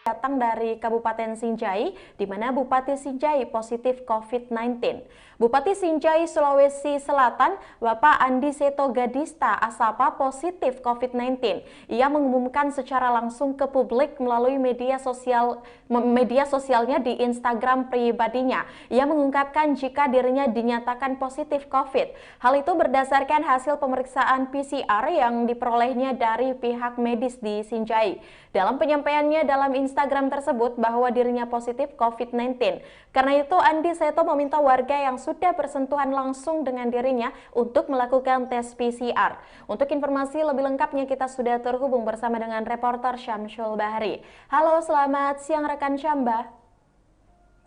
Datang dari Kabupaten Sinjai, di mana Bupati Sinjai positif COVID-19. Bupati Sinjai, Sulawesi Selatan, Bapak Andi Seto Gadista Asapa positif COVID-19. Ia mengumumkan secara langsung ke publik melalui media sosialnya di Instagram pribadinya. Ia mengungkapkan jika dirinya dinyatakan positif COVID. Hal itu berdasarkan hasil pemeriksaan PCR yang diperolehnya dari pihak medis di Sinjai. Dalam penyampaiannya dalam Instagram tersebut bahwa dirinya positif COVID-19. Karena itu Andi Seto meminta warga yang sudah bersentuhan langsung dengan dirinya untuk melakukan tes PCR. Untuk informasi lebih lengkapnya kita sudah terhubung bersama dengan reporter Syamsul Bahri. Halo, selamat siang rekan Syamba.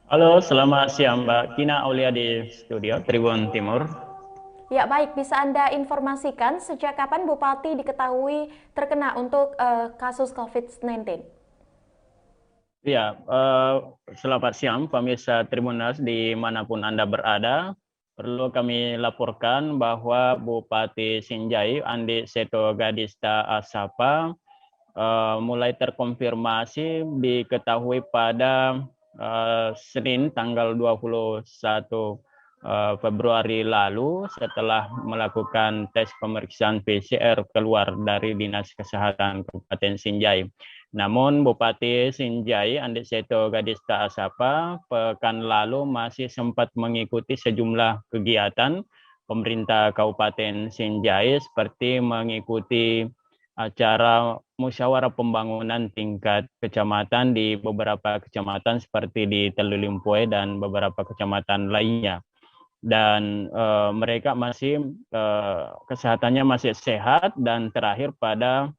Halo, selamat siang Mbak Kina Aulia di studio Tribun Timur. Ya baik, bisa Anda informasikan sejak kapan Bupati diketahui terkena untuk kasus COVID-19? Ya, selamat siang pemirsa Tribunas dimanapun Anda berada. Perlu kami laporkan bahwa Bupati Sinjai Andi Seto Gadista Asapa mulai terkonfirmasi diketahui pada Senin tanggal 21 Februari lalu setelah melakukan tes pemeriksaan PCR keluar dari Dinas Kesehatan Kabupaten Sinjai. Namun Bupati Sinjai Andi Seto Gadista Asapa pekan lalu masih sempat mengikuti sejumlah kegiatan pemerintah Kabupaten Sinjai seperti mengikuti acara musyawarah pembangunan tingkat kecamatan di beberapa kecamatan seperti di Telulimpoe dan beberapa kecamatan lainnya. Dan mereka masih kesehatannya masih sehat, dan terakhir pada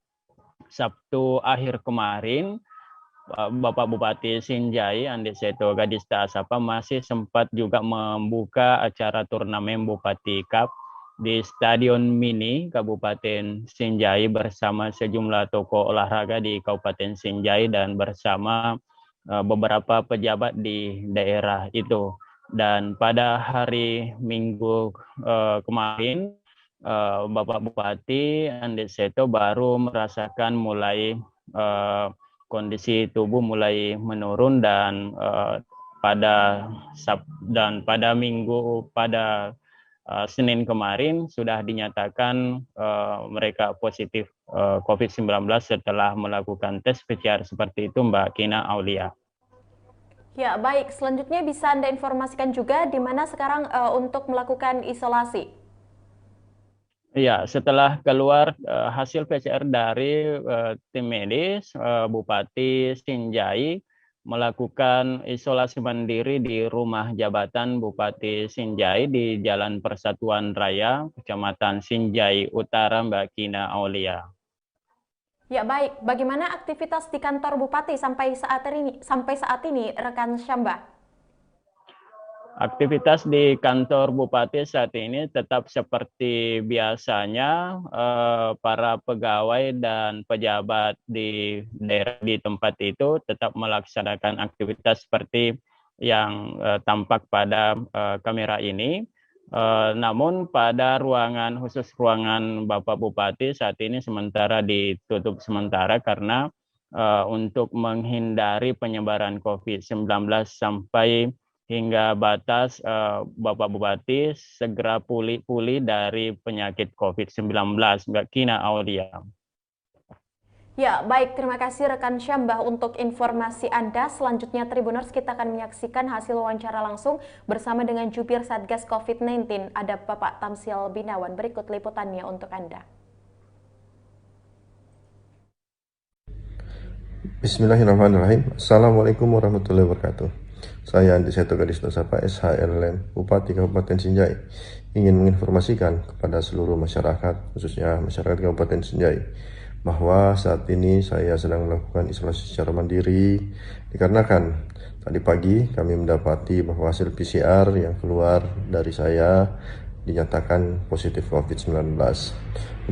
Sabtu akhir kemarin Bapak Bupati Sinjai Andi Seto Gadista Asapa masih sempat juga membuka acara turnamen Bupati Cup di Stadion Mini Kabupaten Sinjai bersama sejumlah tokoh olahraga di Kabupaten Sinjai dan bersama beberapa pejabat di daerah itu. Dan pada hari Minggu kemarin, Bapak Bupati Andi Seto baru merasakan mulai kondisi tubuh mulai menurun, dan pada Senin kemarin sudah dinyatakan mereka positif COVID-19 setelah melakukan tes PCR seperti itu, Mbak Kina Aulia. Ya baik, selanjutnya bisa Anda informasikan juga di mana sekarang untuk melakukan isolasi? Ya, setelah keluar hasil PCR dari tim medis, Bupati Sinjai melakukan isolasi mandiri di rumah jabatan Bupati Sinjai di Jalan Persatuan Raya, Kecamatan Sinjai Utara, Mbak Kina Aulia. Ya baik, bagaimana aktivitas di kantor Bupati sampai saat ini rekan Syamba? Aktivitas di kantor Bupati saat ini tetap seperti biasanya, para pegawai dan pejabat di daerah di tempat itu tetap melaksanakan aktivitas seperti yang tampak pada kamera ini. Namun pada khusus ruangan Bapak Bupati saat ini sementara ditutup sementara karena untuk menghindari penyebaran COVID-19 sampai hingga batas Bapak Bupati segera pulih dari penyakit COVID-19, Mbak Kina Aulia. Ya, baik. Terima kasih rekan Syambah untuk informasi Anda. Selanjutnya Tribuners, kita akan menyaksikan hasil wawancara langsung bersama dengan Jubir Satgas COVID-19. Ada Bapak Tamsil Binawan. Berikut liputannya untuk Anda. Bismillahirrahmanirrahim. Assalamualaikum warahmatullahi wabarakatuh. Saya Andi Seto Gadista Asapa, SHLM, Bupati Kabupaten Sinjai, ingin menginformasikan kepada seluruh masyarakat, khususnya masyarakat Kabupaten Sinjai, bahwa saat ini saya sedang melakukan isolasi secara mandiri dikarenakan tadi pagi kami mendapati bahwa hasil PCR yang keluar dari saya dinyatakan positif COVID-19.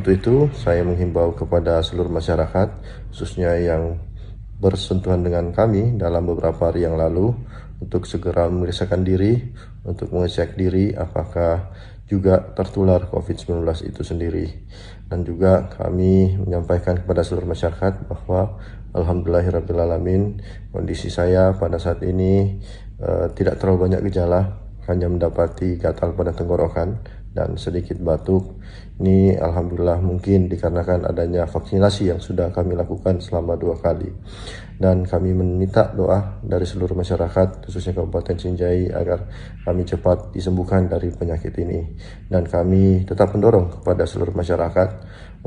Untuk itu saya menghimbau kepada seluruh masyarakat, khususnya yang bersentuhan dengan kami dalam beberapa hari yang lalu, untuk segera memeriksakan diri, untuk mengecek diri apakah juga tertular COVID-19 itu sendiri. Dan juga kami menyampaikan kepada seluruh masyarakat bahwa alhamdulillahirrabbilalamin, kondisi saya pada saat ini tidak terlalu banyak gejala, hanya mendapati gatal pada tenggorokan dan sedikit batuk. Ini alhamdulillah mungkin dikarenakan adanya vaksinasi yang sudah kami lakukan selama 2 kali. Dan kami meminta doa dari seluruh masyarakat, khususnya Kabupaten Sinjai, agar kami cepat disembuhkan dari penyakit ini. Dan kami tetap mendorong kepada seluruh masyarakat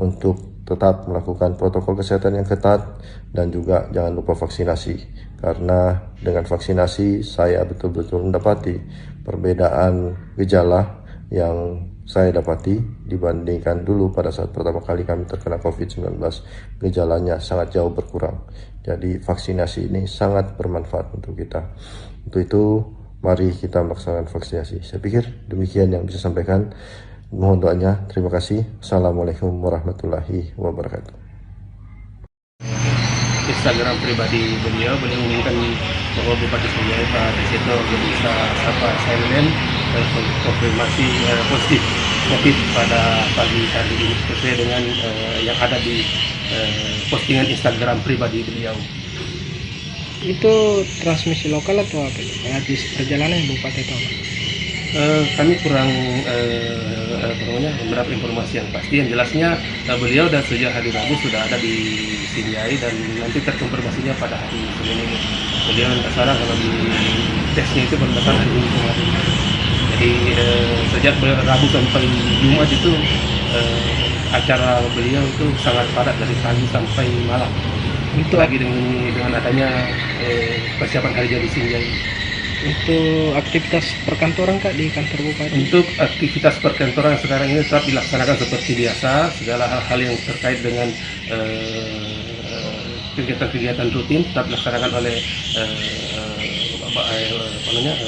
untuk tetap melakukan protokol kesehatan yang ketat dan juga jangan lupa vaksinasi. Karena dengan vaksinasi saya betul-betul mendapati perbedaan gejala yang saya dapati dibandingkan dulu pada saat pertama kali kami terkena COVID-19. Gejalanya sangat jauh berkurang. Jadi vaksinasi ini sangat bermanfaat untuk kita. Untuk itu mari kita melaksanakan vaksinasi. Saya pikir demikian yang bisa sampaikan. Mohon doanya. Terima kasih. Assalamualaikum warahmatullahi wabarakatuh. Instagram pribadi beliau menginginkan bahwa Bupati Sinjai Pak Deseto bisa silent konfirmasi positif COVID pada pagi hari ini sesuai dengan yang ada di postingan Instagram pribadi beliau. Itu transmisi lokal atau apa? Di perjalanan Bupati itu apa? Kami kurang beberapa informasi yang pasti. Yang jelasnya beliau dan sejak hari Rabu sudah ada di Sinjai dan nanti terkonfirmasinya pada hari Senin ini. Beliau tidak salah kalau di tesnya itu berdasarkan hari ini kemarin. Jadi sejak Rabu sampai Jumat itu acara beliau itu sangat padat dari pagi sampai malam. Itu lagi dengan adanya persiapan hari jadi Sinjai. Untuk aktivitas perkantoran Kak di kantor Bupati? Untuk aktivitas perkantoran sekarang ini tetap dilaksanakan seperti biasa. Segala hal-hal yang terkait dengan kegiatan-kegiatan rutin tetap dilaksanakan oleh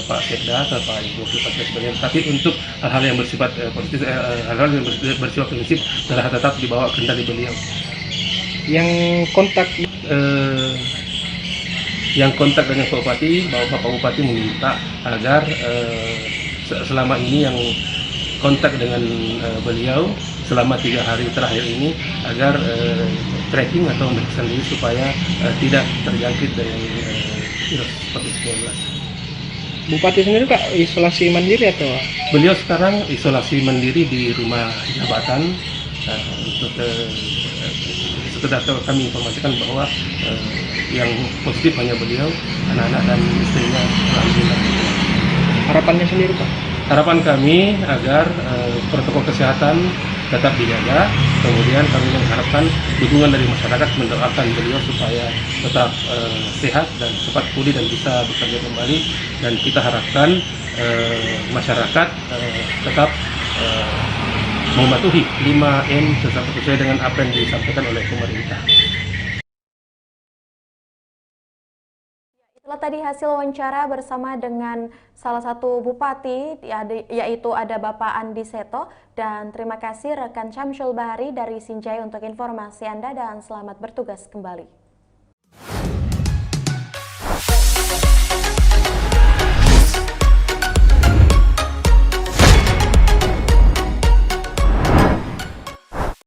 Pak Sekda atau Pak Ibu Bupati sebagainya. Tapi untuk hal-hal yang bersifat positif, hal-hal yang bersifat prinsip telah tetap dibawa kendali beliau. Yang kontak dengan Pak Bupati, Bapak Bupati meminta agar selama ini yang kontak dengan beliau selama 3 hari terakhir ini agar tracking atau memeriksa diri supaya tidak terjangkit dengan virus COVID-19. Bupati sendiri Kak isolasi mandiri atau? Beliau sekarang isolasi mandiri di rumah jabatan. Untuk sekedar kami informasikan bahwa yang positif hanya beliau, anak-anak dan istrinya. Alhamdulillah. Harapannya sendiri Pak? Harapan kami agar protokol kesehatan tetap dijaga. Kemudian kami mengharapkan dukungan dari masyarakat mendoakan beliau supaya tetap sehat dan cepat pulih dan bisa bekerja kembali. Dan kita harapkan masyarakat tetap mematuhi 5M sesuai dengan apa yang disampaikan oleh pemerintah. Itulah tadi hasil wawancara bersama dengan salah satu bupati, yaitu ada Bapak Andi Seto. Dan terima kasih rekan Syamsul Bahari dari Sinjai untuk informasi Anda dan selamat bertugas kembali.